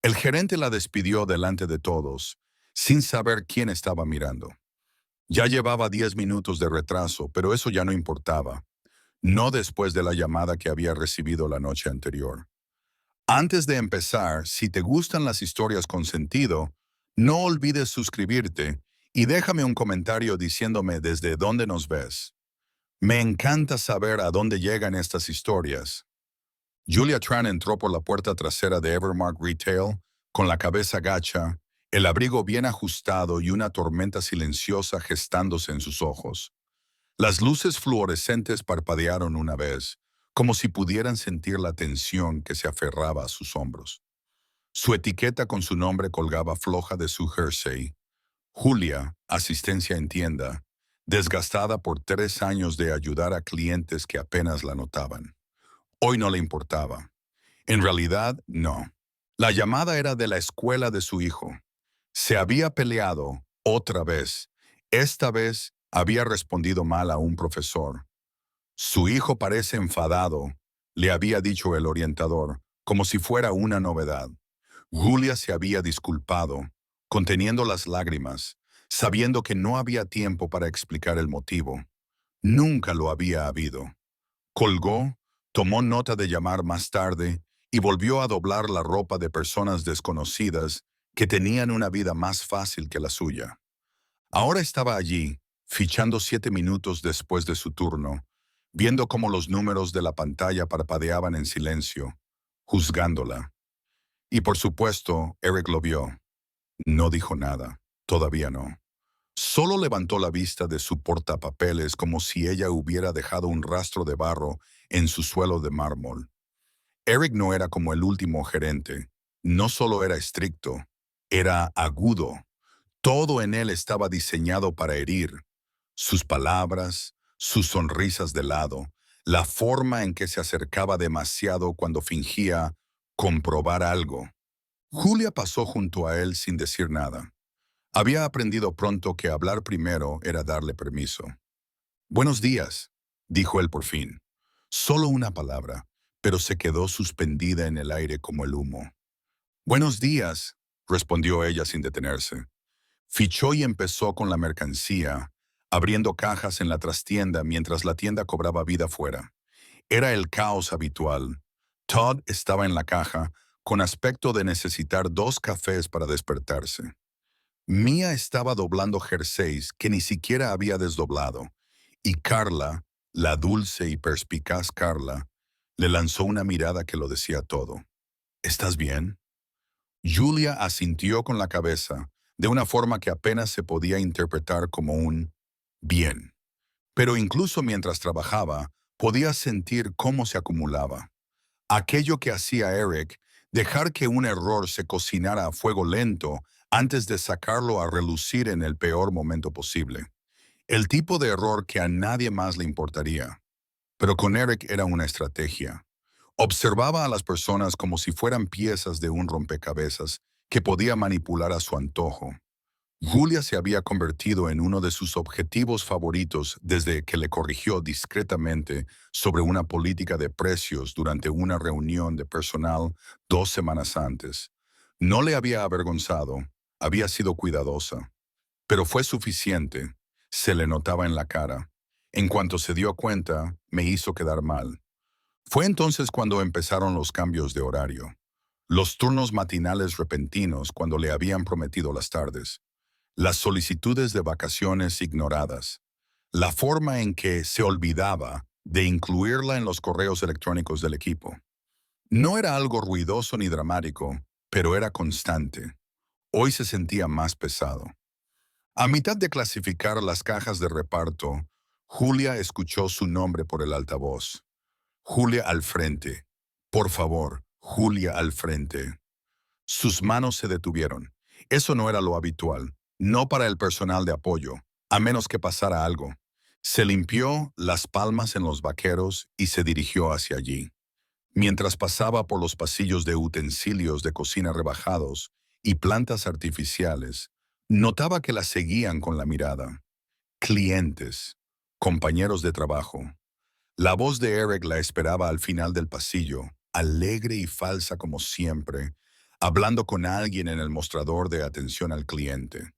El gerente la despidió delante de todos, sin saber quién estaba mirando. Ya llevaba 10 minutos de retraso, pero eso ya no importaba. No después de la llamada que había recibido la noche anterior. Antes de empezar, si te gustan las historias con sentido, no olvides suscribirte y déjame un comentario diciéndome desde dónde nos ves. Me encanta saber a dónde llegan estas historias. Julia Tran entró por la puerta trasera de Evermark Retail, con la cabeza gacha, el abrigo bien ajustado y una tormenta silenciosa gestándose en sus ojos. Las luces fluorescentes parpadearon una vez, como si pudieran sentir la tensión que se aferraba a sus hombros. Su etiqueta con su nombre colgaba floja de su jersey. Julia, asistencia en tienda, desgastada por 3 años de ayudar a clientes que apenas la notaban. Hoy no le importaba. En realidad, no. La llamada era de la escuela de su hijo. Se había peleado otra vez. Esta vez había respondido mal a un profesor. Su hijo parece enfadado, le había dicho el orientador, como si fuera una novedad. Julia se había disculpado, conteniendo las lágrimas, sabiendo que no había tiempo para explicar el motivo. Nunca lo había habido. Colgó, tomó nota de llamar más tarde y volvió a doblar la ropa de personas desconocidas que tenían una vida más fácil que la suya. Ahora estaba allí, fichando 7 minutos después de su turno, viendo cómo los números de la pantalla parpadeaban en silencio, juzgándola. Y por supuesto, Eric lo vio. No dijo nada, todavía no. Solo levantó la vista de su portapapeles como si ella hubiera dejado un rastro de barro en su suelo de mármol. Eric no era como el último gerente. No solo era estricto, era agudo. Todo en él estaba diseñado para herir. Sus palabras, sus sonrisas de lado, la forma en que se acercaba demasiado cuando fingía comprobar algo. Julia pasó junto a él sin decir nada. Había aprendido pronto que hablar primero era darle permiso. «Buenos días», dijo él por fin. Solo una palabra, pero se quedó suspendida en el aire como el humo. «Buenos días», respondió ella sin detenerse. Fichó y empezó con la mercancía, abriendo cajas en la trastienda mientras la tienda cobraba vida fuera. Era el caos habitual. Todd estaba en la caja, con aspecto de necesitar 2 cafés para despertarse. Mia estaba doblando jerseys que ni siquiera había desdoblado, y Carla, la dulce y perspicaz Carla, le lanzó una mirada que lo decía todo. «¿Estás bien?» Julia asintió con la cabeza, de una forma que apenas se podía interpretar como un bien. Pero incluso mientras trabajaba, podía sentir cómo se acumulaba. Aquello que hacía Eric, dejar que un error se cocinara a fuego lento antes de sacarlo a relucir en el peor momento posible. El tipo de error que a nadie más le importaría. Pero con Eric era una estrategia. Observaba a las personas como si fueran piezas de un rompecabezas que podía manipular a su antojo. Julia se había convertido en uno de sus objetivos favoritos desde que le corrigió discretamente sobre una política de precios durante una reunión de personal 2 semanas antes. No le había avergonzado, había sido cuidadosa, pero fue suficiente. Se le notaba en la cara. En cuanto se dio cuenta, me hizo quedar mal. Fue entonces cuando empezaron los cambios de horario. Los turnos matinales repentinos cuando le habían prometido las tardes. Las solicitudes de vacaciones ignoradas. La forma en que se olvidaba de incluirla en los correos electrónicos del equipo. No era algo ruidoso ni dramático, pero era constante. Hoy se sentía más pesado. A mitad de clasificar las cajas de reparto, Julia escuchó su nombre por el altavoz. «Julia al frente. Por favor, Julia al frente». Sus manos se detuvieron. Eso no era lo habitual, no para el personal de apoyo, a menos que pasara algo. Se limpió las palmas en los vaqueros y se dirigió hacia allí. Mientras pasaba por los pasillos de utensilios de cocina rebajados y plantas artificiales, notaba que la seguían con la mirada. Clientes, compañeros de trabajo. La voz de Eric la esperaba al final del pasillo, alegre y falsa como siempre, hablando con alguien en el mostrador de atención al cliente.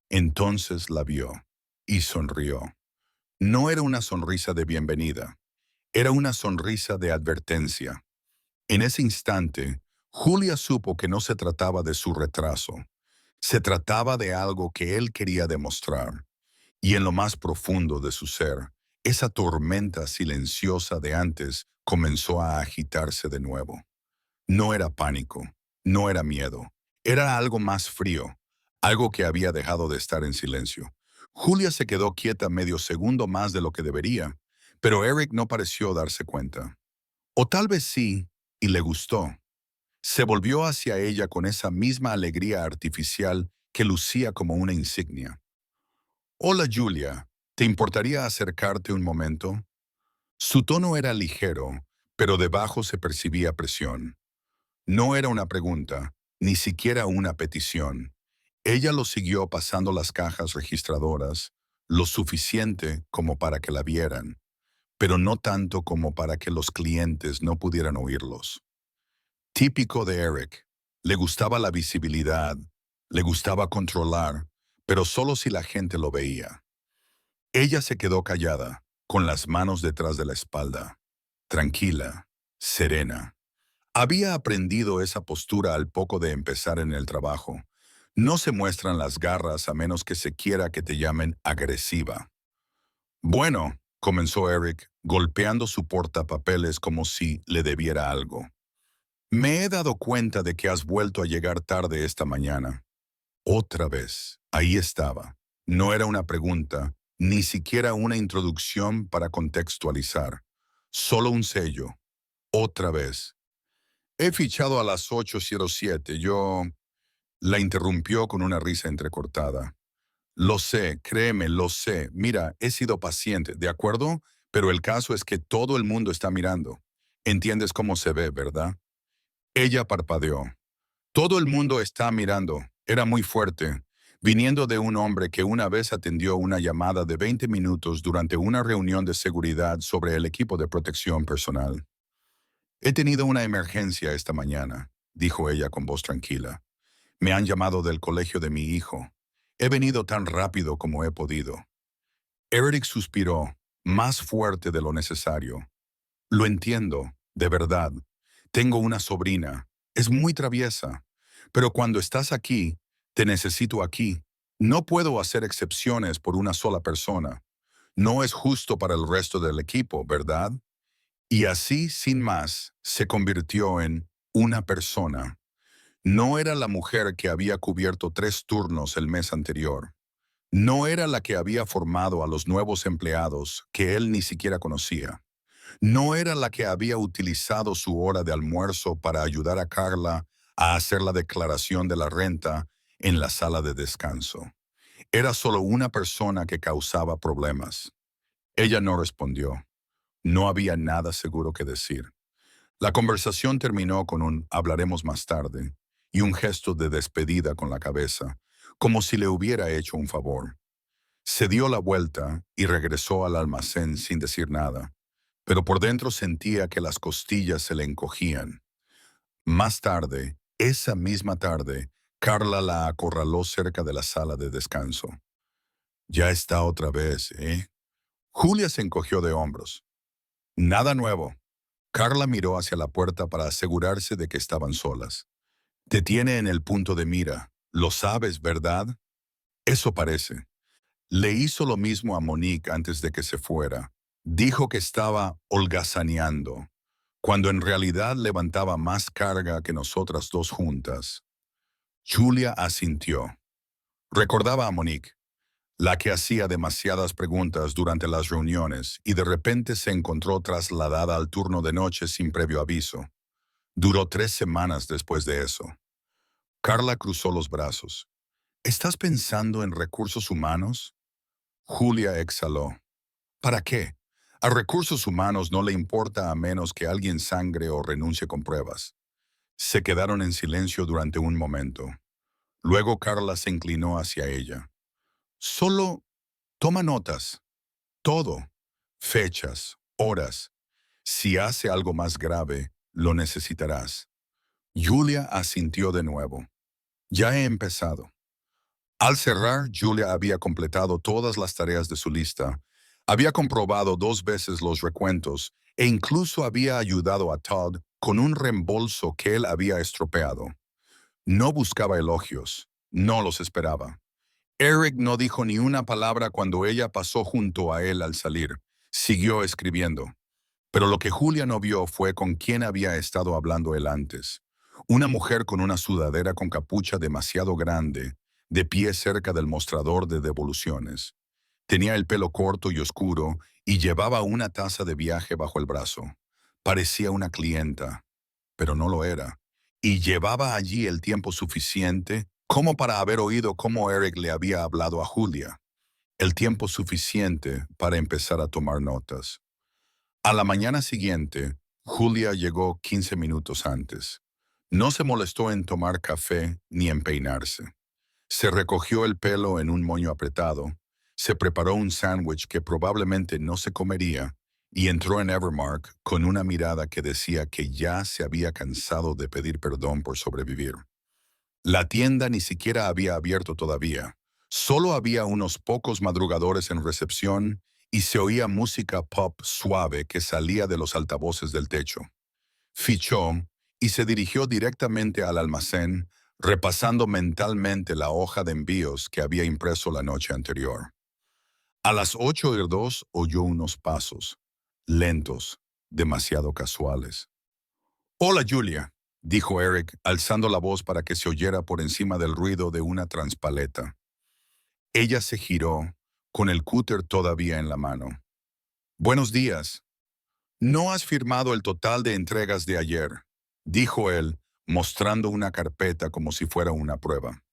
Entonces la vio y sonrió. No era una sonrisa de bienvenida, era una sonrisa de advertencia. En ese instante, Julia supo que no se trataba de su retraso, se trataba de algo que él quería demostrar. Y en lo más profundo de su ser, esa tormenta silenciosa de antes comenzó a agitarse de nuevo. No era pánico, no era miedo, era algo más frío, algo que había dejado de estar en silencio. Julia se quedó quieta medio segundo más de lo que debería, pero Eric no pareció darse cuenta. O tal vez sí, y le gustó. Se volvió hacia ella con esa misma alegría artificial que lucía como una insignia. Hola Julia, ¿te importaría acercarte un momento? Su tono era ligero, pero debajo se percibía presión. No era una pregunta, ni siquiera una petición. Ella lo siguió pasando las cajas registradoras, lo suficiente como para que la vieran, pero no tanto como para que los clientes no pudieran oírlos. Típico de Eric. Le gustaba la visibilidad, le gustaba controlar, pero solo si la gente lo veía. Ella se quedó callada, con las manos detrás de la espalda, tranquila, serena. Había aprendido esa postura al poco de empezar en el trabajo. No se muestran las garras a menos que se quiera que te llamen agresiva. Bueno, comenzó Eric, golpeando su portapapeles como si le debiera algo. Me he dado cuenta de que has vuelto a llegar tarde esta mañana. Otra vez, ahí estaba. No era una pregunta, ni siquiera una introducción para contextualizar. Solo un sello. Otra vez. He fichado a las 8:07. La interrumpió con una risa entrecortada. Lo sé, créeme, lo sé. Mira, he sido paciente, ¿de acuerdo? Pero el caso es que todo el mundo está mirando. ¿Entiendes cómo se ve, verdad? Ella parpadeó. Todo el mundo está mirando. Era muy fuerte, viniendo de un hombre que una vez atendió una llamada de 20 minutos durante una reunión de seguridad sobre el equipo de protección personal. He tenido una emergencia esta mañana, dijo ella con voz tranquila. Me han llamado del colegio de mi hijo. He venido tan rápido como he podido. Eric suspiró, más fuerte de lo necesario. Lo entiendo, de verdad. Tengo una sobrina. Es muy traviesa. Pero cuando estás aquí, te necesito aquí. No puedo hacer excepciones por una sola persona. No es justo para el resto del equipo, ¿verdad? Y así, sin más, se convirtió en una persona. No era la mujer que había cubierto 3 turnos el mes anterior. No era la que había formado a los nuevos empleados que él ni siquiera conocía. No era la que había utilizado su hora de almuerzo para ayudar a Carla a hacer la declaración de la renta en la sala de descanso. Era solo una persona que causaba problemas. Ella no respondió. No había nada seguro que decir. La conversación terminó con un hablaremos más tarde y un gesto de despedida con la cabeza, como si le hubiera hecho un favor. Se dio la vuelta y regresó al almacén sin decir nada, pero por dentro sentía que las costillas se le encogían. Más tarde, esa misma tarde, Carla la acorraló cerca de la sala de descanso. Ya está otra vez, ¿eh? Julia se encogió de hombros. Nada nuevo. Carla miró hacia la puerta para asegurarse de que estaban solas. Te tiene en el punto de mira. Lo sabes, ¿verdad? Eso parece. Le hizo lo mismo a Monique antes de que se fuera. Dijo que estaba holgazaneando, cuando en realidad levantaba más carga que nosotras dos juntas. Julia asintió. Recordaba a Monique, la que hacía demasiadas preguntas durante las reuniones y de repente se encontró trasladada al turno de noche sin previo aviso. Duró 3 semanas después de eso. Carla cruzó los brazos. ¿Estás pensando en recursos humanos? Julia exhaló. ¿Para qué? A recursos humanos no le importa a menos que alguien sangre o renuncie con pruebas. Se quedaron en silencio durante un momento. Luego Carla se inclinó hacia ella. Solo toma notas. Todo. Fechas, horas. Si hace algo más grave, lo necesitarás. Julia asintió de nuevo. Ya he empezado. Al cerrar, Julia había completado todas las tareas de su lista, había comprobado 2 veces los recuentos e incluso había ayudado a Todd con un reembolso que él había estropeado. No buscaba elogios, no los esperaba. Eric no dijo ni una palabra cuando ella pasó junto a él al salir. Siguió escribiendo. Pero lo que Julia no vio fue con quién había estado hablando él antes. Una mujer con una sudadera con capucha demasiado grande, de pie cerca del mostrador de devoluciones. Tenía el pelo corto y oscuro y llevaba una taza de viaje bajo el brazo. Parecía una clienta, pero no lo era. Y llevaba allí el tiempo suficiente como para haber oído cómo Eric le había hablado a Julia. El tiempo suficiente para empezar a tomar notas. A la mañana siguiente, Julia llegó 15 minutos antes. No se molestó en tomar café ni en peinarse. Se recogió el pelo en un moño apretado, se preparó un sándwich que probablemente no se comería y entró en Evermark con una mirada que decía que ya se había cansado de pedir perdón por sobrevivir. La tienda ni siquiera había abierto todavía. Solo había unos pocos madrugadores en recepción y se oía música pop suave que salía de los altavoces del techo. Fichó y se dirigió directamente al almacén, repasando mentalmente la hoja de envíos que había impreso la noche anterior. A las 8:02 oyó unos pasos, lentos, demasiado casuales. «Hola, Julia», dijo Eric, alzando la voz para que se oyera por encima del ruido de una transpaleta. Ella se giró, con el cúter todavía en la mano. «Buenos días. No has firmado el total de entregas de ayer», dijo él, mostrando una carpeta como si fuera una prueba.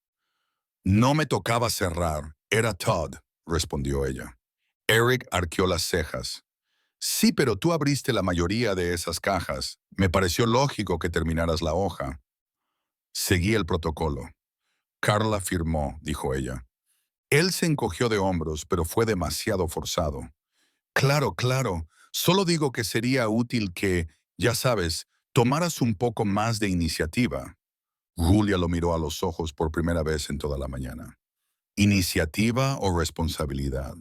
«No me tocaba cerrar, era Todd», respondió ella. Eric arqueó las cejas. «Sí, pero tú abriste la mayoría de esas cajas. Me pareció lógico que terminaras la hoja». Seguí el protocolo. «Carla firmó», dijo ella. Él se encogió de hombros, pero fue demasiado forzado. «Claro, claro. Solo digo que sería útil que, ya sabes, tomaras un poco más de iniciativa». Julia lo miró a los ojos por primera vez en toda la mañana. ¿Iniciativa o responsabilidad?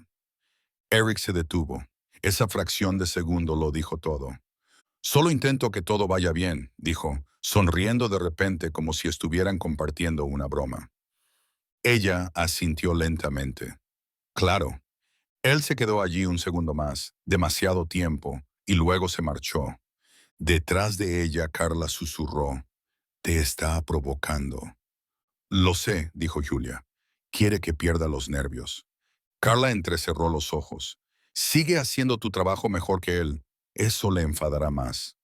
Eric se detuvo. Esa fracción de segundo lo dijo todo. «Solo intento que todo vaya bien», dijo, sonriendo de repente como si estuvieran compartiendo una broma. Ella asintió lentamente. «Claro». Él se quedó allí un segundo más, demasiado tiempo, y luego se marchó. Detrás de ella, Carla susurró. «Te está provocando». «Lo sé», dijo Julia. «Quiere que pierda los nervios». Carla entrecerró los ojos. «Sigue haciendo tu trabajo mejor que él. Eso le enfadará más».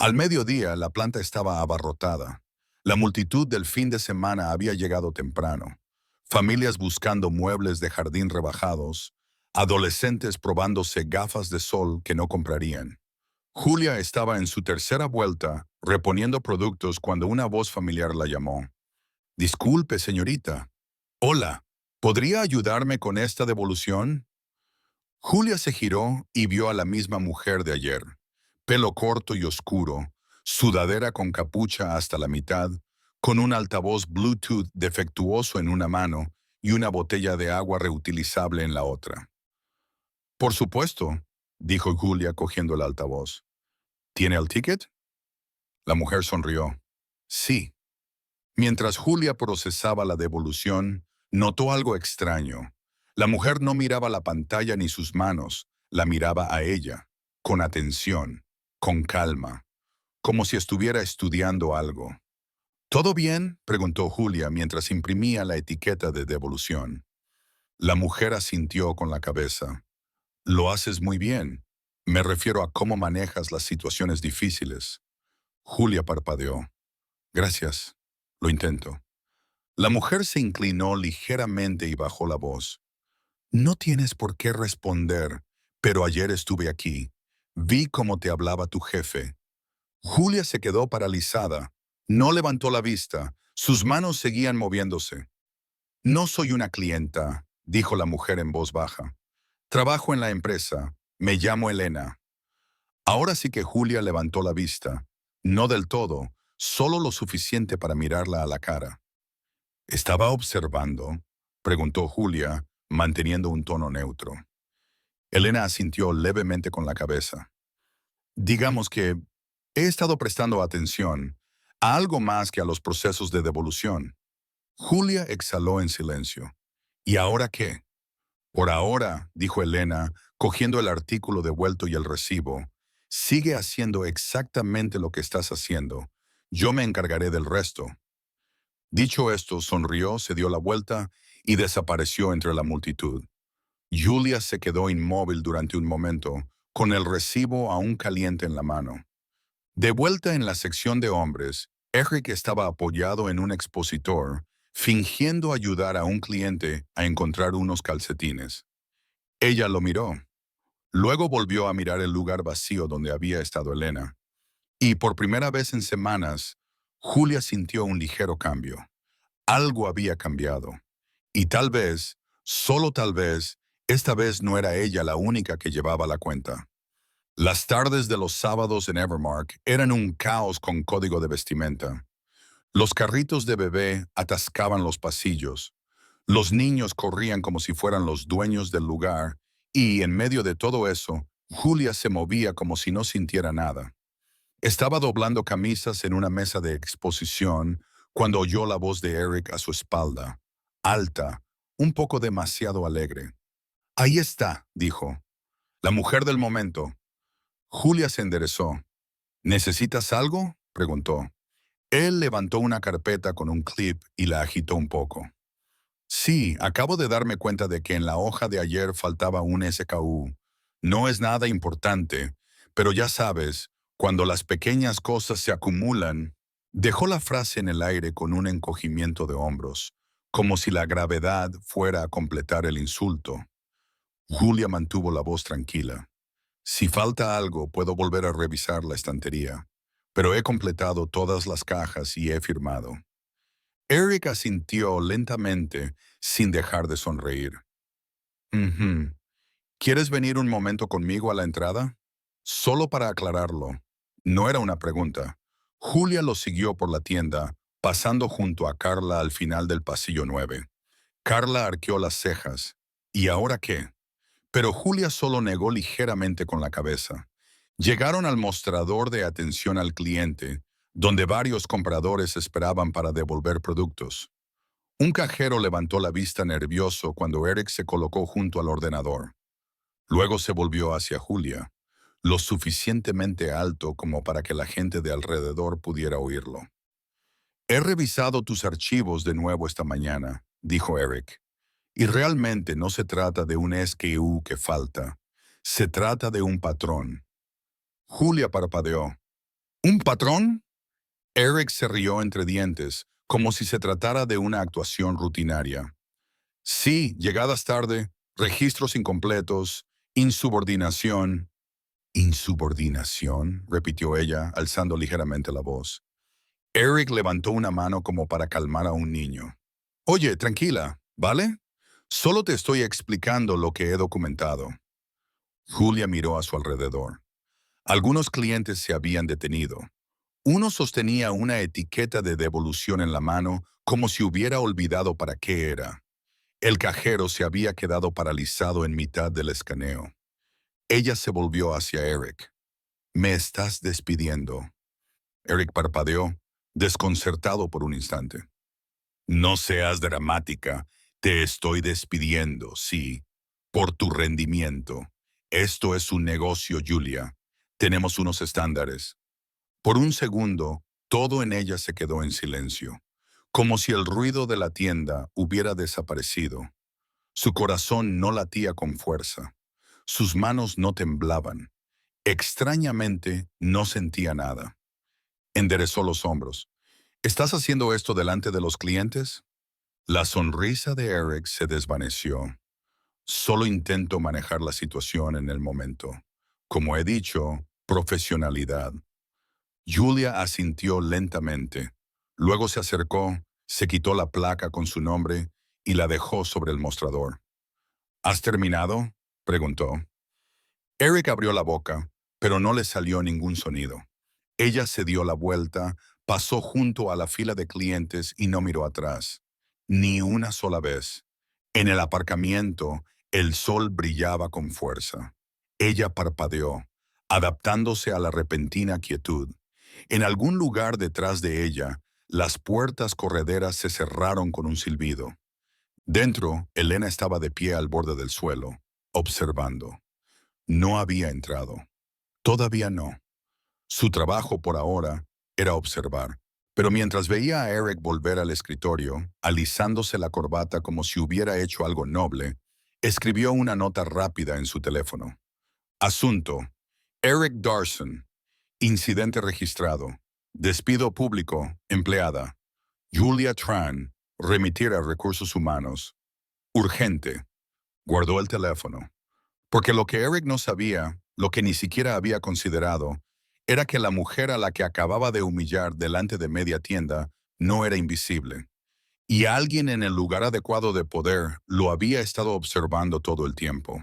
Al mediodía, la planta estaba abarrotada. La multitud del fin de semana había llegado temprano. Familias buscando muebles de jardín rebajados, adolescentes probándose gafas de sol que no comprarían. Julia estaba en su tercera vuelta, reponiendo productos cuando una voz familiar la llamó. «Disculpe, señorita». «Hola, ¿podría ayudarme con esta devolución?» Julia se giró y vio a la misma mujer de ayer. Pelo corto y oscuro, sudadera con capucha hasta la mitad, con un altavoz Bluetooth defectuoso en una mano y una botella de agua reutilizable en la otra. «Por supuesto», dijo Julia cogiendo el altavoz. «¿Tiene el ticket?» La mujer sonrió. «Sí». Mientras Julia procesaba la devolución, notó algo extraño. La mujer no miraba la pantalla ni sus manos, la miraba a ella, con atención, con calma, como si estuviera estudiando algo. «¿Todo bien?», preguntó Julia mientras imprimía la etiqueta de devolución. La mujer asintió con la cabeza. «Lo haces muy bien. Me refiero a cómo manejas las situaciones difíciles». Julia parpadeó. «Gracias. Lo intento». La mujer se inclinó ligeramente y bajó la voz. «No tienes por qué responder, pero ayer estuve aquí. Vi cómo te hablaba tu jefe». Julia se quedó paralizada. No levantó la vista. Sus manos seguían moviéndose. «No soy una clienta», dijo la mujer en voz baja. «Trabajo en la empresa. Me llamo Elena». Ahora sí que Julia levantó la vista. No del todo. solo lo suficiente para mirarla a la cara. ¿Estaba observando?, preguntó Julia, manteniendo un tono neutro. Elena asintió levemente con la cabeza. Digamos que he estado prestando atención a algo más que a los procesos de devolución. Julia exhaló en silencio. ¿Y ahora qué? Por ahora, dijo Elena, cogiendo el artículo devuelto y el recibo, sigue haciendo exactamente lo que estás haciendo. Yo me encargaré del resto. Dicho esto, sonrió, se dio la vuelta y desapareció entre la multitud. Julia se quedó inmóvil durante un momento, con el recibo aún caliente en la mano. De vuelta en la sección de hombres, Eric estaba apoyado en un expositor, fingiendo ayudar a un cliente a encontrar unos calcetines. Ella lo miró. Luego volvió a mirar el lugar vacío donde había estado Elena. Y por primera vez en semanas, Julia sintió un ligero cambio. Algo había cambiado. Y tal vez, solo tal vez, esta vez no era ella la única que llevaba la cuenta. Las tardes de los sábados en Evermark eran un caos con código de vestimenta. Los carritos de bebé atascaban los pasillos. Los niños corrían como si fueran los dueños del lugar y, en medio de todo eso, Julia se movía como si no sintiera nada. Estaba doblando camisas en una mesa de exposición cuando oyó la voz de Eric a su espalda, alta, un poco demasiado alegre. «Ahí está», dijo. «La mujer del momento». Julia se enderezó. «¿Necesitas algo?», preguntó. Él levantó una carpeta con un clip y la agitó un poco. «Sí, acabo de darme cuenta de que en la hoja de ayer faltaba un SKU. No es nada importante, pero ya sabes, cuando las pequeñas cosas se acumulan». Dejó la frase en el aire con un encogimiento de hombros, como si la gravedad fuera a completar el insulto. Julia mantuvo la voz tranquila. «Si falta algo, puedo volver a revisar la estantería, pero he completado todas las cajas y he firmado». Eric asintió lentamente, sin dejar de sonreír. «Ujú. ¿Quieres venir un momento conmigo a la entrada?». Solo para aclararlo, no era una pregunta. Julia lo siguió por la tienda, pasando junto a Carla al final del pasillo 9. Carla arqueó las cejas. ¿Y ahora qué? Pero Julia solo negó ligeramente con la cabeza. Llegaron al mostrador de atención al cliente, donde varios compradores esperaban para devolver productos. Un cajero levantó la vista nervioso cuando Eric se colocó junto al ordenador. Luego se volvió hacia Julia, lo suficientemente alto como para que la gente de alrededor pudiera oírlo. «He revisado tus archivos de nuevo esta mañana», dijo Eric. «Y realmente no se trata de un SKU que falta. Se trata de un patrón». Julia parpadeó. «¿Un patrón?». Eric se rió entre dientes, como si se tratara de una actuación rutinaria. «Sí, llegadas tarde, registros incompletos, insubordinación». «¿Insubordinación?», repitió ella, alzando ligeramente la voz. Eric levantó una mano como para calmar a un niño. «Oye, tranquila, ¿vale? Solo te estoy explicando lo que he documentado». Julia miró a su alrededor. Algunos clientes se habían detenido. Uno sostenía una etiqueta de devolución en la mano como si hubiera olvidado para qué era. El cajero se había quedado paralizado en mitad del escaneo. Ella se volvió hacia Eric. «¿Me estás despidiendo?». Eric parpadeó, desconcertado por un instante. «No seas dramática. Te estoy despidiendo, sí, por tu rendimiento. Esto es un negocio, Julia. Tenemos unos estándares». Por un segundo, todo en ella se quedó en silencio, como si el ruido de la tienda hubiera desaparecido. Su corazón no latía con fuerza. Sus manos no temblaban. Extrañamente, no sentía nada. Enderezó los hombros. «¿Estás haciendo esto delante de los clientes?». La sonrisa de Eric se desvaneció. «Solo intento manejar la situación en el momento. Como he dicho, profesionalidad». Julia asintió lentamente. Luego se acercó, se quitó la placa con su nombre y la dejó sobre el mostrador. «¿Has terminado?», preguntó. Eric abrió la boca, pero no le salió ningún sonido. Ella se dio la vuelta, Pasó junto a la fila de clientes y no miró atrás, ni una sola vez. En el aparcamiento, el sol brillaba con fuerza. Ella parpadeó, adaptándose a la repentina quietud. En algún lugar detrás de ella, las puertas correderas se cerraron con un silbido. Dentro, Elena estaba de pie al borde del suelo, observando. No había entrado. Todavía no. Su trabajo por ahora era observar. Pero mientras veía a Eric volver al escritorio, alisándose la corbata como si hubiera hecho algo noble, escribió una nota rápida en su teléfono. Asunto: Eric Darson. Incidente registrado. Despido público. Empleada. Julia Tran. Remitir a recursos humanos. Urgente. Guardó el teléfono. Porque lo que Eric no sabía, lo que ni siquiera había considerado, era que la mujer a la que acababa de humillar delante de media tienda no era invisible. Y alguien en el lugar adecuado de poder lo había estado observando todo el tiempo.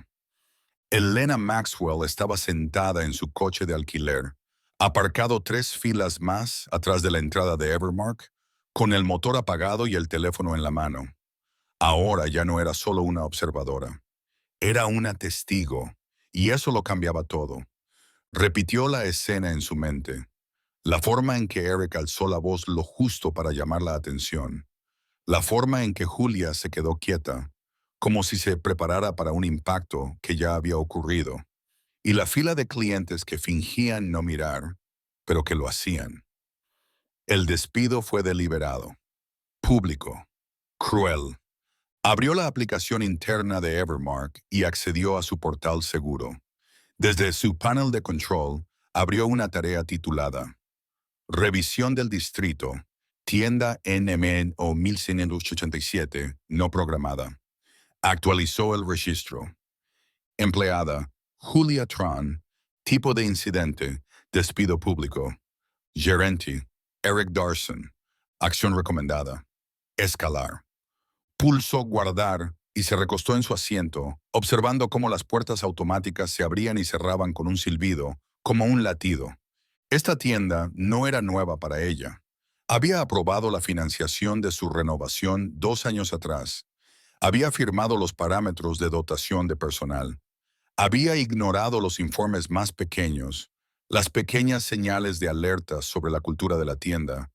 Elena Maxwell estaba sentada en su coche de alquiler, aparcado 3 filas más atrás de la entrada de Evermark, con el motor apagado y el teléfono en la mano. Ahora ya no era solo una observadora. Era una testigo, y eso lo cambiaba todo. Repitió la escena en su mente, la forma en que Eric alzó la voz lo justo para llamar la atención, la forma en que Julia se quedó quieta, como si se preparara para un impacto que ya había ocurrido, y la fila de clientes que fingían no mirar, pero que lo hacían. El despido fue deliberado, público, cruel. Abrió la aplicación interna de Evermark y accedió a su portal seguro. Desde su panel de control, abrió una tarea titulada Revisión del distrito, tienda NMN o 1587, no programada. Actualizó el registro. Empleada, Julia Tran. Tipo de incidente, despido público. Gerente, Eric Darson. Acción recomendada. Escalar. Pulsó guardar y se recostó en su asiento, observando cómo las puertas automáticas se abrían y cerraban con un silbido, como un latido. Esta tienda no era nueva para ella. Había aprobado la financiación de su renovación 2 años atrás. Había firmado los parámetros de dotación de personal. Había ignorado los informes más pequeños, las pequeñas señales de alerta sobre la cultura de la tienda,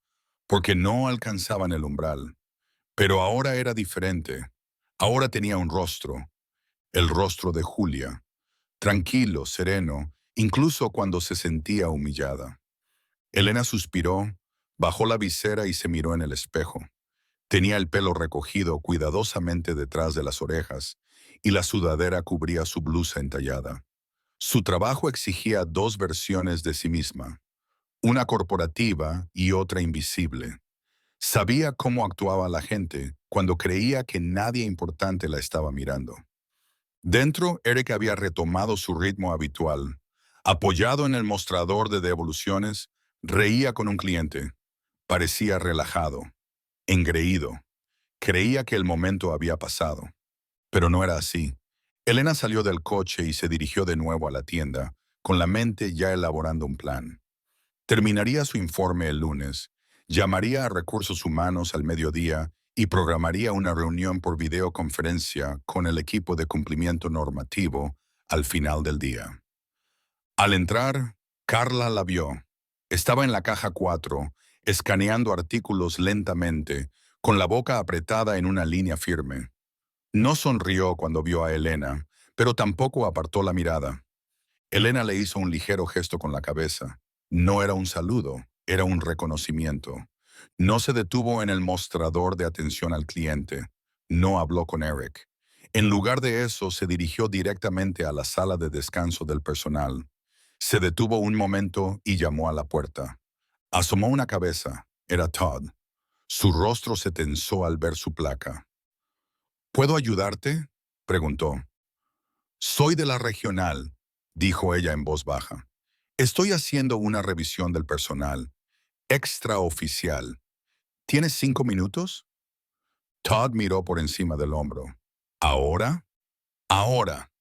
porque no alcanzaban el umbral. Pero ahora era diferente. Ahora tenía un rostro, el rostro de Julia, tranquilo, sereno, incluso cuando se sentía humillada. Elena suspiró, bajó la visera y se miró en el espejo. Tenía el pelo recogido cuidadosamente detrás de las orejas y la sudadera cubría su blusa entallada. Su trabajo exigía 2 versiones de sí misma, una corporativa y otra invisible. Sabía cómo actuaba la gente cuando creía que nadie importante la estaba mirando. Dentro, Eric había retomado su ritmo habitual. Apoyado en el mostrador de devoluciones, reía con un cliente. Parecía relajado, engreído. Creía que el momento había pasado. Pero no era así. Elena salió del coche y se dirigió de nuevo a la tienda, con la mente ya elaborando un plan. Terminaría su informe el lunes, llamaría a recursos humanos al mediodía y programaría una reunión por videoconferencia con el equipo de cumplimiento normativo al final del día. Al entrar, Carla la vio. Estaba en la caja 4, escaneando artículos lentamente, con la boca apretada en una línea firme. No sonrió cuando vio a Elena, pero tampoco apartó la mirada. Elena le hizo un ligero gesto con la cabeza. No era un saludo, era un reconocimiento. No se detuvo en el mostrador de atención al cliente. No habló con Eric. En lugar de eso, se dirigió directamente a la sala de descanso del personal. Se detuvo un momento y llamó a la puerta. Asomó una cabeza. Era Todd. Su rostro se tensó al ver su placa. ¿Puedo ayudarte?, preguntó. Soy de la regional, dijo ella en voz baja. Estoy haciendo una revisión del personal. Extraoficial. ¿Tienes 5 minutos? Todd miró por encima del hombro. ¿Ahora? Ahora.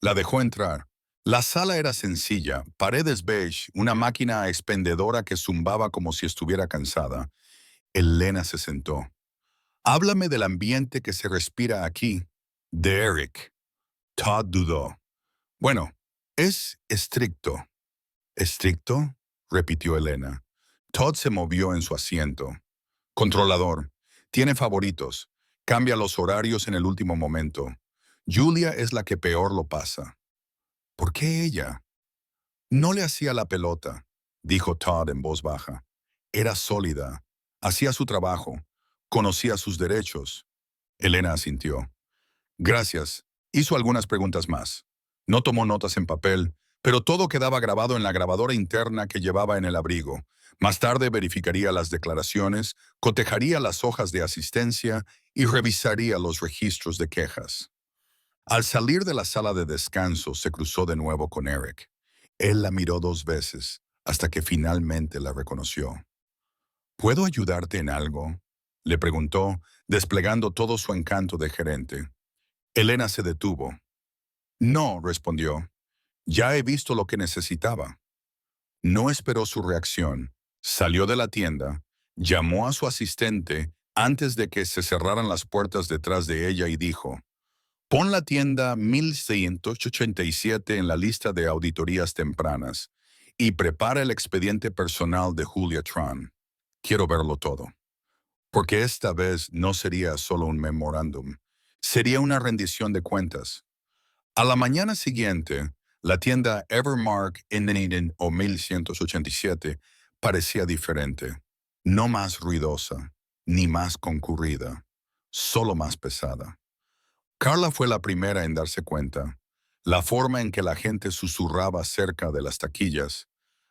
La dejó entrar. La sala era sencilla, paredes beige, una máquina expendedora que zumbaba como si estuviera cansada. Elena se sentó. Háblame del ambiente que se respira aquí. De Eric. Todd dudó. Bueno, es estricto. ¿Estricto? Repitió Elena. Todd se movió en su asiento. Controlador. Tiene favoritos. Cambia los horarios en el último momento. Julia es la que peor lo pasa. ¿Por qué ella? No le hacía la pelota, dijo Todd en voz baja. Era sólida. Hacía su trabajo. Conocía sus derechos. Elena asintió. Gracias. Hizo algunas preguntas más. No tomó notas en papel, pero todo quedaba grabado en la grabadora interna que llevaba en el abrigo. Más tarde verificaría las declaraciones, cotejaría las hojas de asistencia y revisaría los registros de quejas. Al salir de la sala de descanso, se cruzó de nuevo con Eric. Él la miró 2 veces, hasta que finalmente la reconoció. ¿Puedo ayudarte en algo?, le preguntó, desplegando todo su encanto de gerente. Elena se detuvo. No, respondió. Ya he visto lo que necesitaba. No esperó su reacción. Salió de la tienda, llamó a su asistente antes de que se cerraran las puertas detrás de ella y dijo: pon la tienda 1187 en la lista de auditorías tempranas y prepara el expediente personal de Julia Tran. Quiero verlo todo. Porque esta vez no sería solo un memorándum, sería una rendición de cuentas. A la mañana siguiente, la tienda Evermark en Dunedin o 1187 parecía diferente. No más ruidosa, ni más concurrida, solo más pesada. Carla fue la primera en darse cuenta. La forma en que la gente susurraba cerca de las taquillas,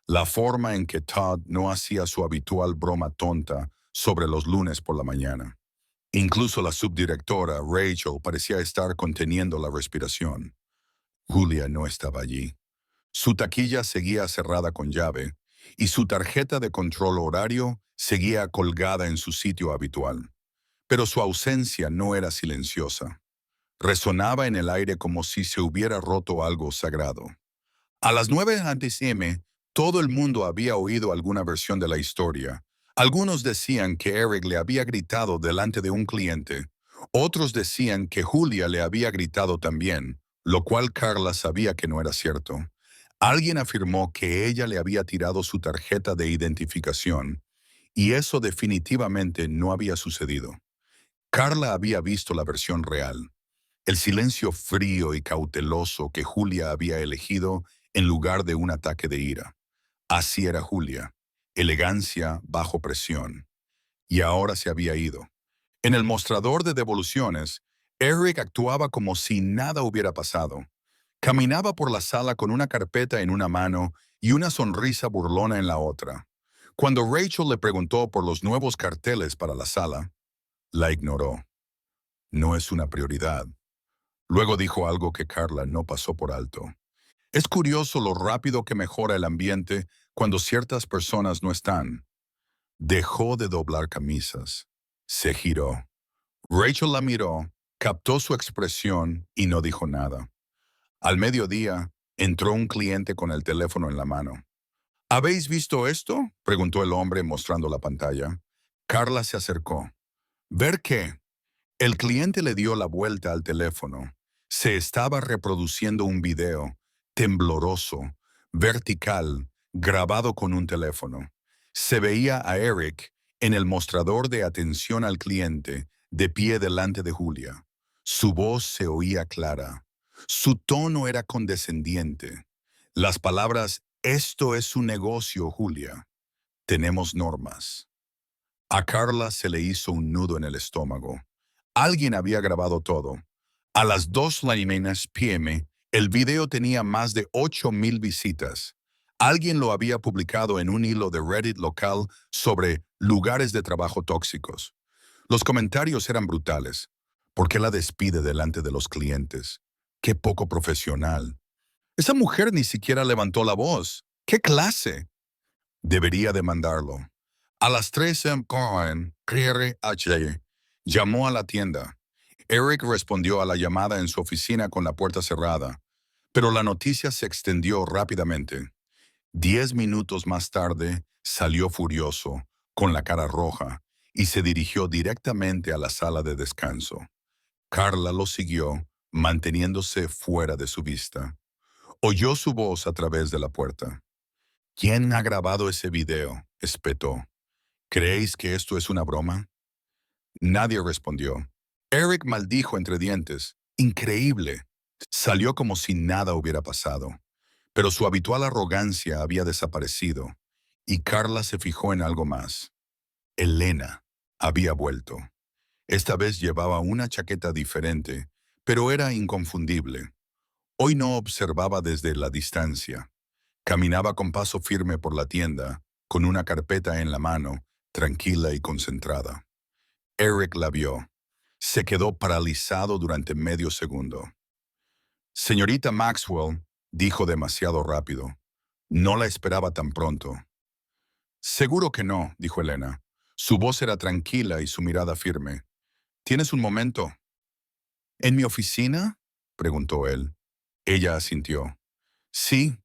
la forma en que Todd no hacía su habitual broma tonta sobre los lunes por la mañana. Incluso la subdirectora, Rachel, parecía estar conteniendo la respiración. Julia no estaba allí. Su taquilla seguía cerrada con llave y su tarjeta de control horario seguía colgada en su sitio habitual. Pero su ausencia no era silenciosa. Resonaba en el aire como si se hubiera roto algo sagrado. A las 9 a.m., todo el mundo había oído alguna versión de la historia. Algunos decían que Eric le había gritado delante de un cliente. Otros decían que Julia le había gritado también, lo cual Carla sabía que no era cierto. Alguien afirmó que ella le había tirado su tarjeta de identificación, y eso definitivamente no había sucedido. Carla había visto la versión real. El silencio frío y cauteloso que Julia había elegido en lugar de un ataque de ira. Así era Julia, elegancia bajo presión. Y ahora se había ido. En el mostrador de devoluciones, Eric actuaba como si nada hubiera pasado. Caminaba por la sala con una carpeta en una mano y una sonrisa burlona en la otra. Cuando Rachel le preguntó por los nuevos carteles para la sala, la ignoró. No es una prioridad. Luego dijo algo que Carla no pasó por alto. Es curioso lo rápido que mejora el ambiente cuando ciertas personas no están. Dejó de doblar camisas. Se giró. Rachel la miró, captó su expresión y no dijo nada. Al mediodía, entró un cliente con el teléfono en la mano. ¿Habéis visto esto?, preguntó el hombre mostrando la pantalla. Carla se acercó. ¿Ver qué? El cliente le dio la vuelta al teléfono. Se estaba reproduciendo un video, tembloroso, vertical, grabado con un teléfono. Se veía a Eric en el mostrador de atención al cliente, de pie delante de Julia. Su voz se oía clara. Su tono era condescendiente. Las palabras: esto es un negocio, Julia. Tenemos normas. A Carla se le hizo un nudo en el estómago. Alguien había grabado todo. A las 2:00 p.m., el video tenía más de 8,000 visitas. Alguien lo había publicado en un hilo de Reddit local sobre lugares de trabajo tóxicos. Los comentarios eran brutales. ¿Por qué la despide delante de los clientes? ¡Qué poco profesional! Esa mujer ni siquiera levantó la voz. ¿Qué clase? Debería demandarlo. A las 3 Cohen, RH, llamó a la tienda. Eric respondió a la llamada en su oficina con la puerta cerrada. Pero la noticia se extendió rápidamente. 10 minutos más tarde, salió furioso, con la cara roja, y se dirigió directamente a la sala de descanso. Carla lo siguió, manteniéndose fuera de su vista. Oyó su voz a través de la puerta. ¿Quién ha grabado ese video?, espetó. ¿Creéis que esto es una broma? Nadie respondió. Eric maldijo entre dientes. Increíble. Salió como si nada hubiera pasado. Pero su habitual arrogancia había desaparecido, y Carla se fijó en algo más. Elena había vuelto. Esta vez llevaba una chaqueta diferente, pero era inconfundible. Hoy no observaba desde la distancia. Caminaba con paso firme por la tienda, con una carpeta en la mano, tranquila y concentrada. Eric la vio. Se quedó paralizado durante medio segundo. Señorita Maxwell, dijo demasiado rápido. No la esperaba tan pronto. Seguro que no, dijo Elena. Su voz era tranquila y su mirada firme. ¿Tienes un momento? ¿En mi oficina?, preguntó él. Ella asintió. Sí,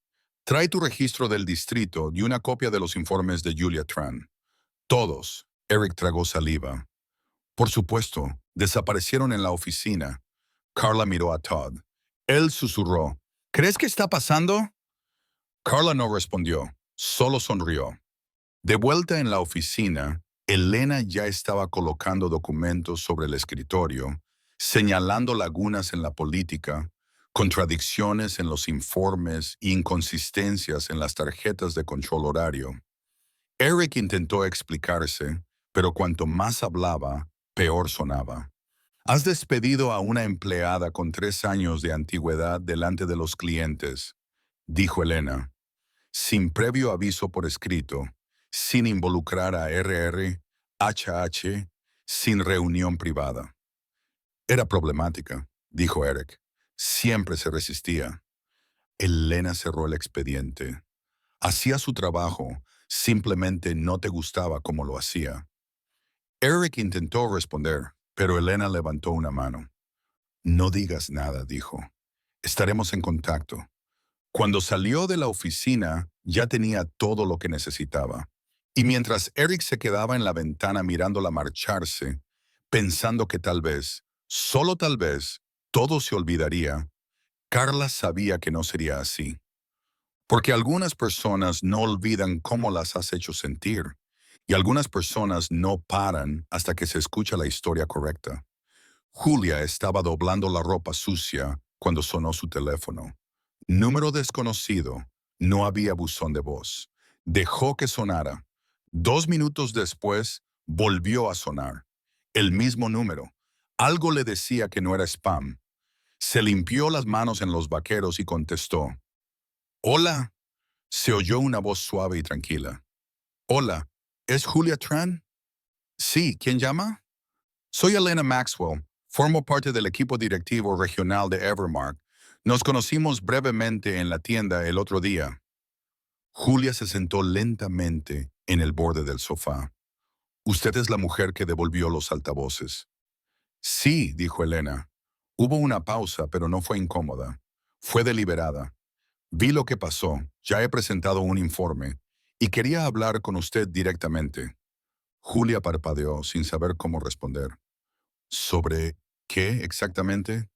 trae tu registro del distrito y una copia de los informes de Julia Tran. Todos. Eric tragó saliva. Por supuesto, desaparecieron en la oficina. Carla miró a Todd. Él susurró. ¿Crees que está pasando? Carla no respondió, solo sonrió. De vuelta en la oficina, Elena ya estaba colocando documentos sobre el escritorio, señalando lagunas en la política, contradicciones en los informes e inconsistencias en las tarjetas de control horario. Eric intentó explicarse, pero cuanto más hablaba, peor sonaba. Has despedido a una empleada con 3 años de antigüedad delante de los clientes, dijo Elena, sin previo aviso por escrito, sin involucrar a HH, sin reunión privada. Era problemática, dijo Eric. Siempre se resistía. Elena cerró el expediente. Hacía su trabajo, simplemente no te gustaba como lo hacía. Eric intentó responder, pero Elena levantó una mano. No digas nada, dijo. Estaremos en contacto. Cuando salió de la oficina, ya tenía todo lo que necesitaba. Y mientras Eric se quedaba en la ventana mirándola marcharse, pensando que tal vez, solo tal vez, todo se olvidaría, Carla sabía que no sería así. Porque algunas personas no olvidan cómo las has hecho sentir, y algunas personas no paran hasta que se escucha la historia correcta. Julia estaba doblando la ropa sucia cuando sonó su teléfono. Número desconocido. No había buzón de voz. Dejó que sonara. 2 minutos después, volvió a sonar. El mismo número. Algo le decía que no era spam. Se limpió las manos en los vaqueros y contestó. Hola. Se oyó una voz suave y tranquila. Hola, ¿es Julia Tran? Sí, ¿quién llama? Soy Elena Maxwell. Formo parte del equipo directivo regional de Evermark. Nos conocimos brevemente en la tienda el otro día. Julia se sentó lentamente en el borde del sofá. Usted es la mujer que devolvió los altavoces. Sí, dijo Elena. Hubo una pausa, pero no fue incómoda. Fue deliberada. Vi lo que pasó, ya he presentado un informe, y quería hablar con usted directamente. Julia parpadeó sin saber cómo responder. ¿Sobre qué exactamente?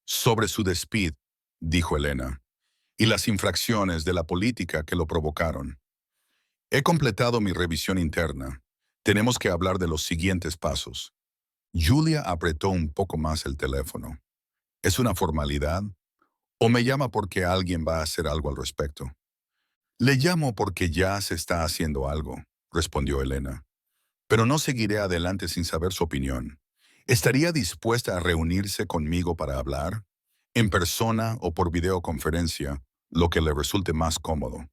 Sobre su despido, dijo Elena, y las infracciones de la política que lo provocaron. He completado mi revisión interna. Tenemos que hablar de los siguientes pasos. Julia apretó un poco más el teléfono. ¿Es una formalidad? ¿O me llama porque alguien va a hacer algo al respecto? Le llamo porque ya se está haciendo algo, respondió Elena. Pero no seguiré adelante sin saber su opinión. ¿Estaría dispuesta a reunirse conmigo para hablar? En persona o por videoconferencia, lo que le resulte más cómodo.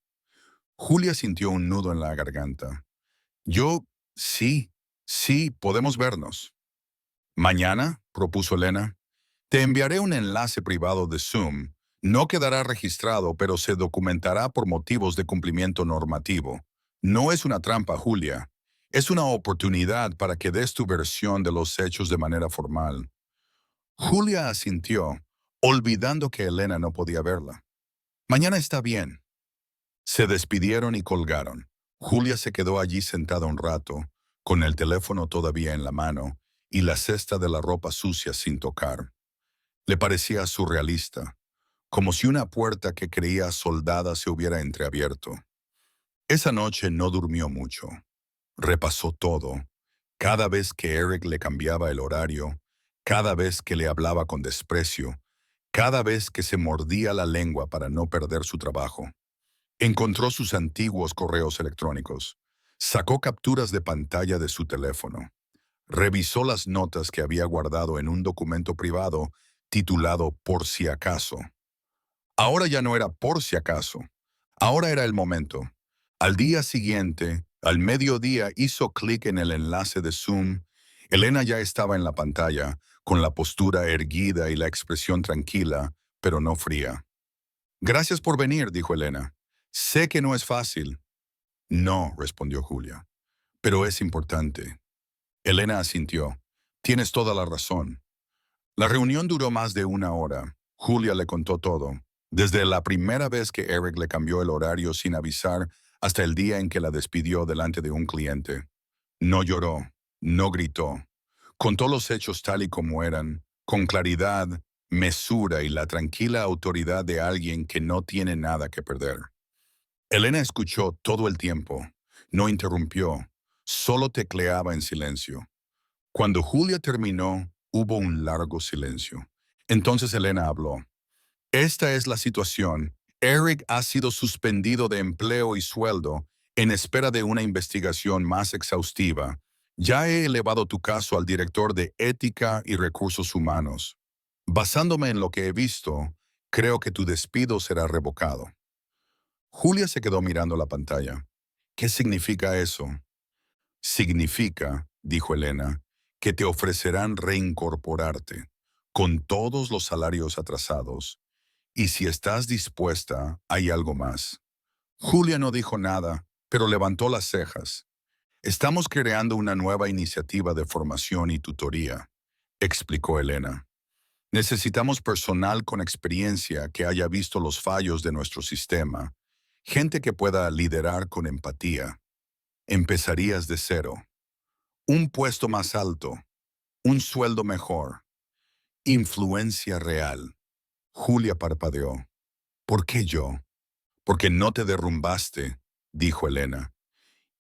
Julia sintió un nudo en la garganta. Sí, sí, podemos vernos. ¿Mañana?, propuso Elena. Te enviaré un enlace privado de Zoom. No quedará registrado, pero se documentará por motivos de cumplimiento normativo. No es una trampa, Julia. Es una oportunidad para que des tu versión de los hechos de manera formal. Julia asintió, olvidando que Elena no podía verla. Mañana está bien. Se despidieron y colgaron. Julia se quedó allí sentada un rato, con el teléfono todavía en la mano y la cesta de la ropa sucia sin tocar. Le parecía surrealista, como si una puerta que creía soldada se hubiera entreabierto. Esa noche no durmió mucho. Repasó todo. Cada vez que Eric le cambiaba el horario, cada vez que le hablaba con desprecio, cada vez que se mordía la lengua para no perder su trabajo. Encontró sus antiguos correos electrónicos. Sacó capturas de pantalla de su teléfono. Revisó las notas que había guardado en un documento privado titulado Por si acaso. Ahora ya no era por si acaso. Ahora era el momento. Al día siguiente, al mediodía, hizo clic en el enlace de Zoom. Elena ya estaba en la pantalla, con la postura erguida y la expresión tranquila, pero no fría. Gracias por venir, dijo Elena. Sé que no es fácil. No, respondió Julia, pero es importante. Elena asintió. Tienes toda la razón. La reunión duró más de una hora. Julia le contó todo, desde la primera vez que Eric le cambió el horario sin avisar hasta el día en que la despidió delante de un cliente. No lloró, no gritó. Contó los hechos tal y como eran, con claridad, mesura y la tranquila autoridad de alguien que no tiene nada que perder. Elena escuchó todo el tiempo. No interrumpió, solo tecleaba en silencio. Cuando Julia terminó, hubo un largo silencio. Entonces Elena habló. Esta es la situación. Eric ha sido suspendido de empleo y sueldo en espera de una investigación más exhaustiva. Ya he elevado tu caso al director de Ética y Recursos Humanos. Basándome en lo que he visto, creo que tu despido será revocado. Julia se quedó mirando la pantalla. ¿Qué significa eso? Significa, dijo Elena, que te ofrecerán reincorporarte, con todos los salarios atrasados. Y si estás dispuesta, hay algo más. Julia no dijo nada, pero levantó las cejas. Estamos creando una nueva iniciativa de formación y tutoría, explicó Elena. Necesitamos personal con experiencia que haya visto los fallos de nuestro sistema, gente que pueda liderar con empatía. Empezarías de cero. Un puesto más alto, un sueldo mejor, influencia real. Julia parpadeó. ¿Por qué yo? Porque no te derrumbaste, dijo Elena,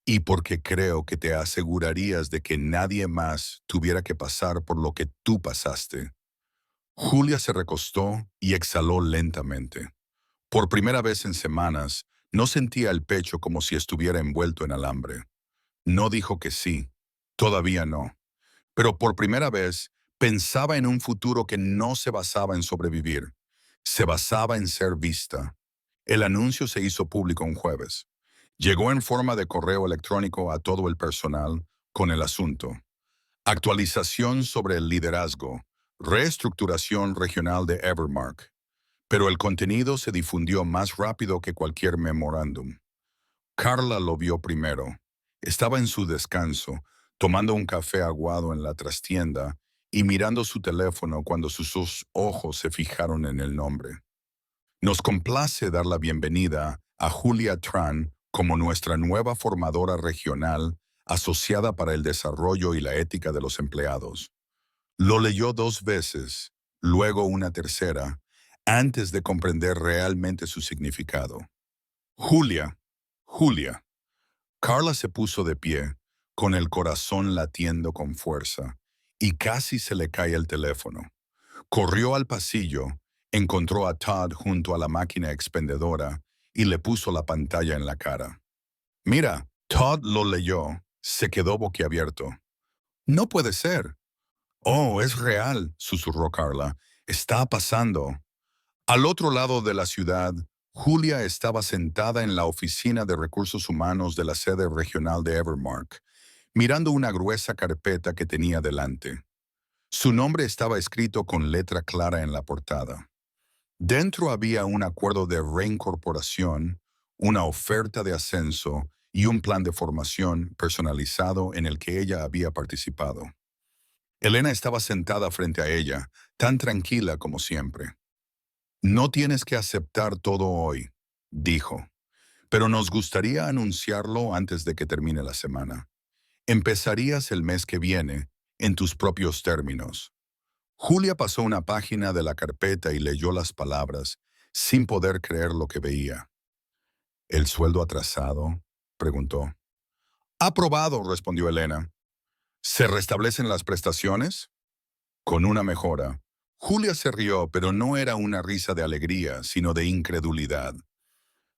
y porque creo que te asegurarías de que nadie más tuviera que pasar por lo que tú pasaste. Julia se recostó y exhaló lentamente. Por primera vez en semanas, no sentía el pecho como si estuviera envuelto en alambre. No dijo que sí, todavía no. Pero por primera vez pensaba en un futuro que no se basaba en sobrevivir, se basaba en ser vista. El anuncio se hizo público un jueves. Llegó en forma de correo electrónico a todo el personal con el asunto. Actualización sobre el liderazgo, reestructuración regional de Evermark. Pero el contenido se difundió más rápido que cualquier memorándum. Carla lo vio primero. Estaba en su descanso, tomando un café aguado en la trastienda y mirando su teléfono cuando sus ojos se fijaron en el nombre. Nos complace dar la bienvenida a Julia Tran como nuestra nueva formadora regional asociada para el desarrollo y la ética de los empleados. Lo leyó 2 veces, luego una tercera, antes de comprender realmente su significado. Julia, Julia. Carla se puso de pie, con el corazón latiendo con fuerza, y casi se le cae el teléfono. Corrió al pasillo, encontró a Todd junto a la máquina expendedora y le puso la pantalla en la cara. Mira, Todd lo leyó, se quedó boquiabierto. No puede ser. Oh, es real, susurró Carla. Está pasando. Al otro lado de la ciudad, Julia estaba sentada en la oficina de recursos humanos de la sede regional de Evermark, mirando una gruesa carpeta que tenía delante. Su nombre estaba escrito con letra clara en la portada. Dentro había un acuerdo de reincorporación, una oferta de ascenso y un plan de formación personalizado en el que ella había participado. Elena estaba sentada frente a ella, tan tranquila como siempre. No tienes que aceptar todo hoy, dijo, pero nos gustaría anunciarlo antes de que termine la semana. Empezarías el mes que viene en tus propios términos. Julia pasó una página de la carpeta y leyó las palabras, sin poder creer lo que veía. ¿El sueldo atrasado? Preguntó. Aprobado, respondió Elena. ¿Se restablecen las prestaciones? Con una mejora. Julia se rió, pero no era una risa de alegría, sino de incredulidad.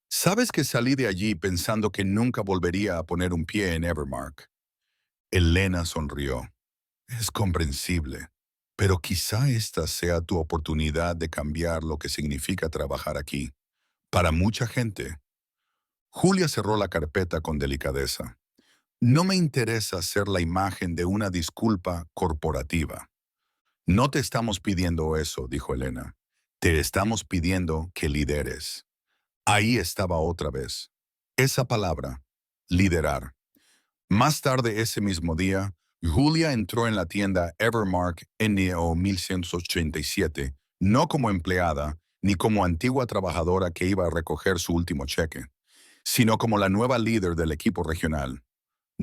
¿Sabes que salí de allí pensando que nunca volvería a poner un pie en Evermark? Elena sonrió. Es comprensible, pero quizá esta sea tu oportunidad de cambiar lo que significa trabajar aquí. Para mucha gente. Julia cerró la carpeta con delicadeza. No me interesa ser la imagen de una disculpa corporativa. No te estamos pidiendo eso, dijo Elena. Te estamos pidiendo que lideres. Ahí estaba otra vez. Esa palabra, liderar. Más tarde ese mismo día, Julia entró en la tienda Evermark NO 1187, no como empleada, ni como antigua trabajadora que iba a recoger su último cheque, sino como la nueva líder del equipo regional.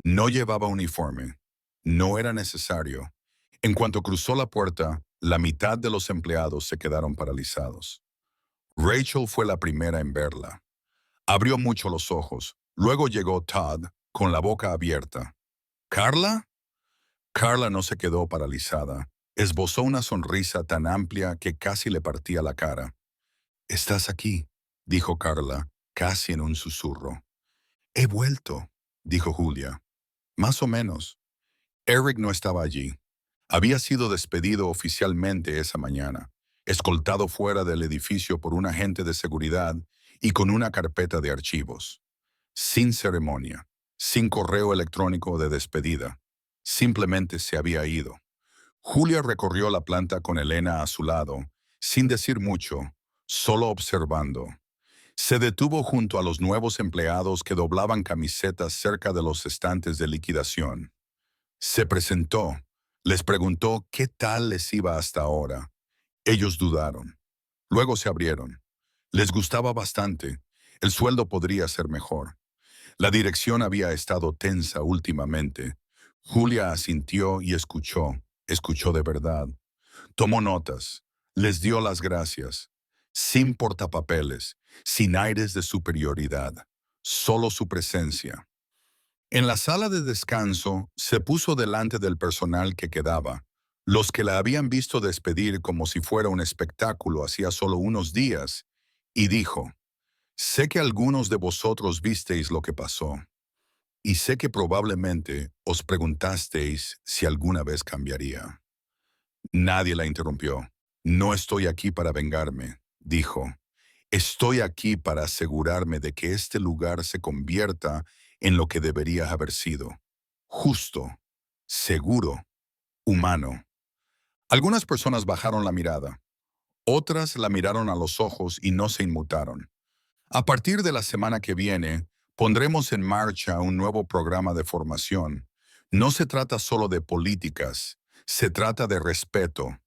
No llevaba uniforme. No era necesario. En cuanto cruzó la puerta, la mitad de los empleados se quedaron paralizados. Rachel fue la primera en verla. Abrió mucho los ojos. Luego llegó Todd, con la boca abierta. ¿Carla? Carla no se quedó paralizada. Esbozó una sonrisa tan amplia que casi le partía la cara. «Estás aquí», dijo Carla, casi en un susurro. «He vuelto», dijo Julia. «Más o menos». Eric no estaba allí. Había sido despedido oficialmente esa mañana, escoltado fuera del edificio por un agente de seguridad y con una carpeta de archivos. Sin ceremonia, sin correo electrónico de despedida. Simplemente se había ido. Julia recorrió la planta con Elena a su lado, sin decir mucho, solo observando. Se detuvo junto a los nuevos empleados que doblaban camisetas cerca de los estantes de liquidación. Se presentó, les preguntó qué tal les iba hasta ahora. Ellos dudaron. Luego se abrieron. Les gustaba bastante. El sueldo podría ser mejor. La dirección había estado tensa últimamente. Julia asintió y escuchó de verdad. Tomó notas, les dio las gracias, sin portapapeles, sin aires de superioridad, solo su presencia. En la sala de descanso se puso delante del personal que quedaba, los que la habían visto despedir como si fuera un espectáculo hacía solo unos días, y dijo, «Sé que algunos de vosotros visteis lo que pasó. Y sé que probablemente os preguntasteis si alguna vez cambiaría». Nadie la interrumpió. «No estoy aquí para vengarme», dijo. «Estoy aquí para asegurarme de que este lugar se convierta en lo que debería haber sido. Justo, seguro, humano». Algunas personas bajaron la mirada. Otras la miraron a los ojos y no se inmutaron. A partir de la semana que viene, pondremos en marcha un nuevo programa de formación. No se trata solo de políticas, se trata de respeto,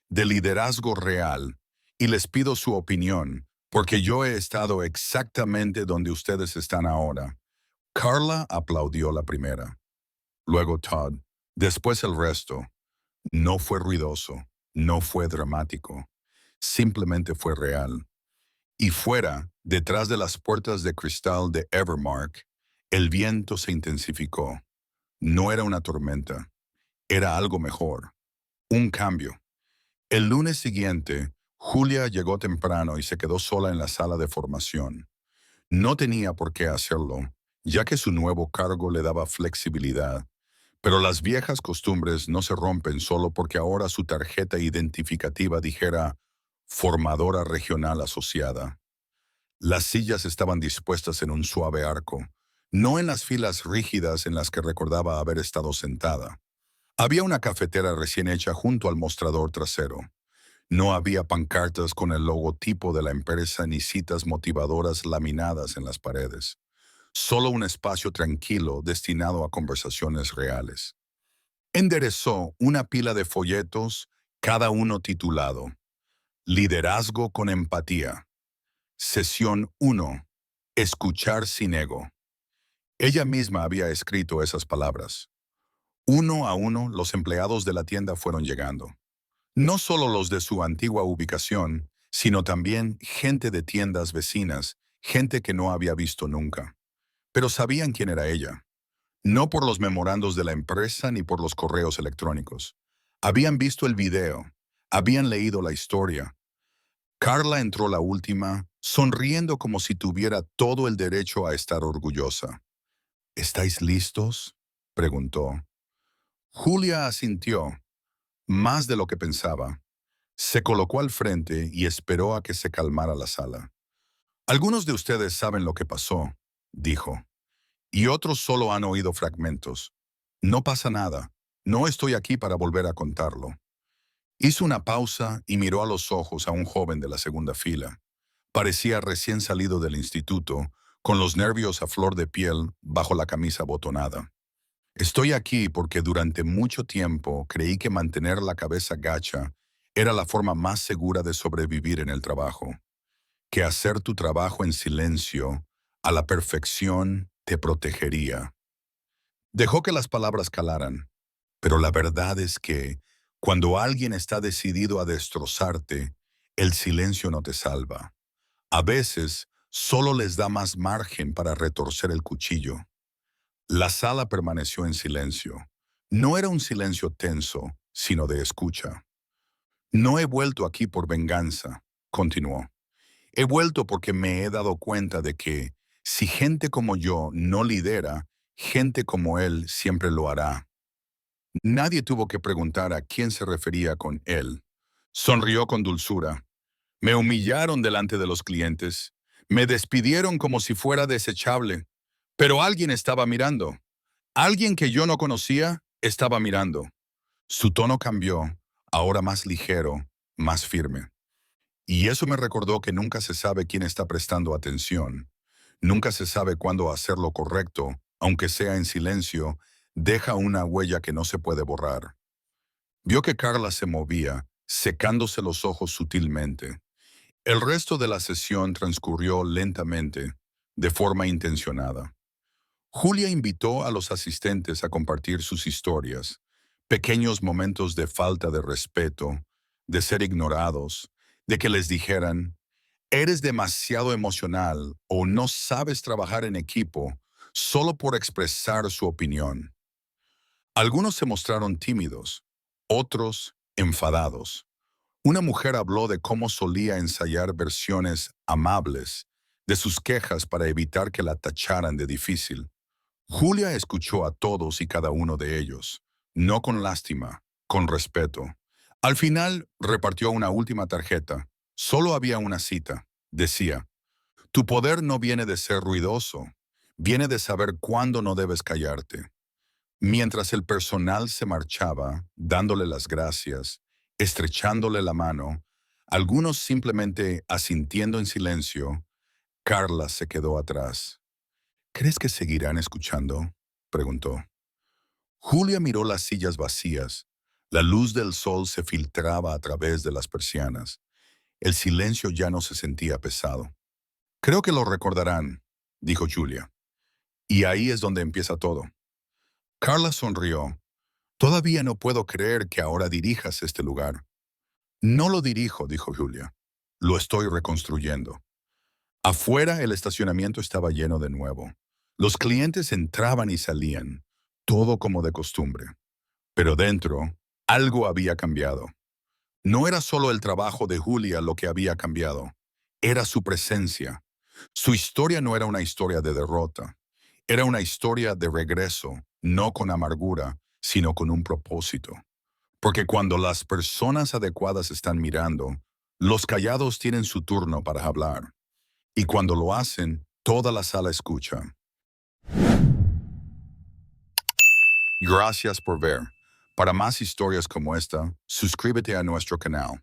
de liderazgo real, y les pido su opinión, porque yo he estado exactamente donde ustedes están ahora. Carla aplaudió la primera, luego Todd, después el resto. No fue ruidoso, no fue dramático, simplemente fue real. Y fuera, detrás de las puertas de cristal de Evermark, el viento se intensificó. No era una tormenta, era algo mejor, un cambio. El lunes siguiente, Julia llegó temprano y se quedó sola en la sala de formación. No tenía por qué hacerlo, ya que su nuevo cargo le daba flexibilidad. Pero las viejas costumbres no se rompen solo porque ahora su tarjeta identificativa dijera Formadora Regional Asociada. Las sillas estaban dispuestas en un suave arco, no en las filas rígidas en las que recordaba haber estado sentada. Había una cafetera recién hecha junto al mostrador trasero. No había pancartas con el logotipo de la empresa ni citas motivadoras laminadas en las paredes. Solo un espacio tranquilo destinado a conversaciones reales. Enderezó una pila de folletos, cada uno titulado Liderazgo con empatía. Sesión 1. Escuchar sin ego. Ella misma había escrito esas palabras. Uno a uno, los empleados de la tienda fueron llegando. No solo los de su antigua ubicación, sino también gente de tiendas vecinas, gente que no había visto nunca. Pero sabían quién era ella. No por los memorandos de la empresa ni por los correos electrónicos. Habían visto el video, habían leído la historia. Carla entró la última, sonriendo como si tuviera todo el derecho a estar orgullosa. ¿Estáis listos?, preguntó. Julia asintió, más de lo que pensaba. Se colocó al frente y esperó a que se calmara la sala. Algunos de ustedes saben lo que pasó, dijo, y otros solo han oído fragmentos. No pasa nada, no estoy aquí para volver a contarlo. Hizo una pausa y miró a los ojos a un joven de la segunda fila. Parecía recién salido del instituto, con los nervios a flor de piel bajo la camisa botonada. Estoy aquí porque durante mucho tiempo creí que mantener la cabeza gacha era la forma más segura de sobrevivir en el trabajo, que hacer tu trabajo en silencio, a la perfección, te protegería. Dejó que las palabras calaran, pero la verdad es que, cuando alguien está decidido a destrozarte, el silencio no te salva. A veces, solo les da más margen para retorcer el cuchillo. La sala permaneció en silencio. No era un silencio tenso, sino de escucha. No he vuelto aquí por venganza, continuó. He vuelto porque me he dado cuenta de que, si gente como yo no lidera, gente como él siempre lo hará. Nadie tuvo que preguntar a quién se refería con él. Sonrió con dulzura. Me humillaron delante de los clientes. Me despidieron como si fuera desechable. Pero alguien estaba mirando. Alguien que yo no conocía estaba mirando. Su tono cambió, ahora más ligero, más firme. Y eso me recordó que nunca se sabe quién está prestando atención. Nunca se sabe cuándo hacer lo correcto, aunque sea en silencio, deja una huella que no se puede borrar. Vio que Carla se movía, secándose los ojos sutilmente. El resto de la sesión transcurrió lentamente, de forma intencionada. Julia invitó a los asistentes a compartir sus historias, pequeños momentos de falta de respeto, de ser ignorados, de que les dijeran, eres demasiado emocional o no sabes trabajar en equipo solo por expresar su opinión. Algunos se mostraron tímidos, otros enfadados. Una mujer habló de cómo solía ensayar versiones amables de sus quejas para evitar que la tacharan de difícil. Julia escuchó a todos y cada uno de ellos, no con lástima, con respeto. Al final repartió una última tarjeta. Solo había una cita. Decía, tu poder no viene de ser ruidoso, viene de saber cuándo no debes callarte. Mientras el personal se marchaba, dándole las gracias, estrechándole la mano, algunos simplemente asintiendo en silencio, Carla se quedó atrás. ¿Crees que seguirán escuchando?, preguntó. Julia miró las sillas vacías. La luz del sol se filtraba a través de las persianas. El silencio ya no se sentía pesado. Creo que lo recordarán, dijo Julia. Y ahí es donde empieza todo. Carla sonrió. Todavía no puedo creer que ahora dirijas este lugar. No lo dirijo, dijo Julia. Lo estoy reconstruyendo. Afuera el estacionamiento estaba lleno de nuevo. Los clientes entraban y salían, todo como de costumbre. Pero dentro, algo había cambiado. No era solo el trabajo de Julia lo que había cambiado, era su presencia. Su historia no era una historia de derrota, era una historia de regreso, no con amargura, sino con un propósito. Porque cuando las personas adecuadas están mirando, los callados tienen su turno para hablar. Y cuando lo hacen, toda la sala escucha. Gracias por ver. Para más historias como esta, suscríbete a nuestro canal.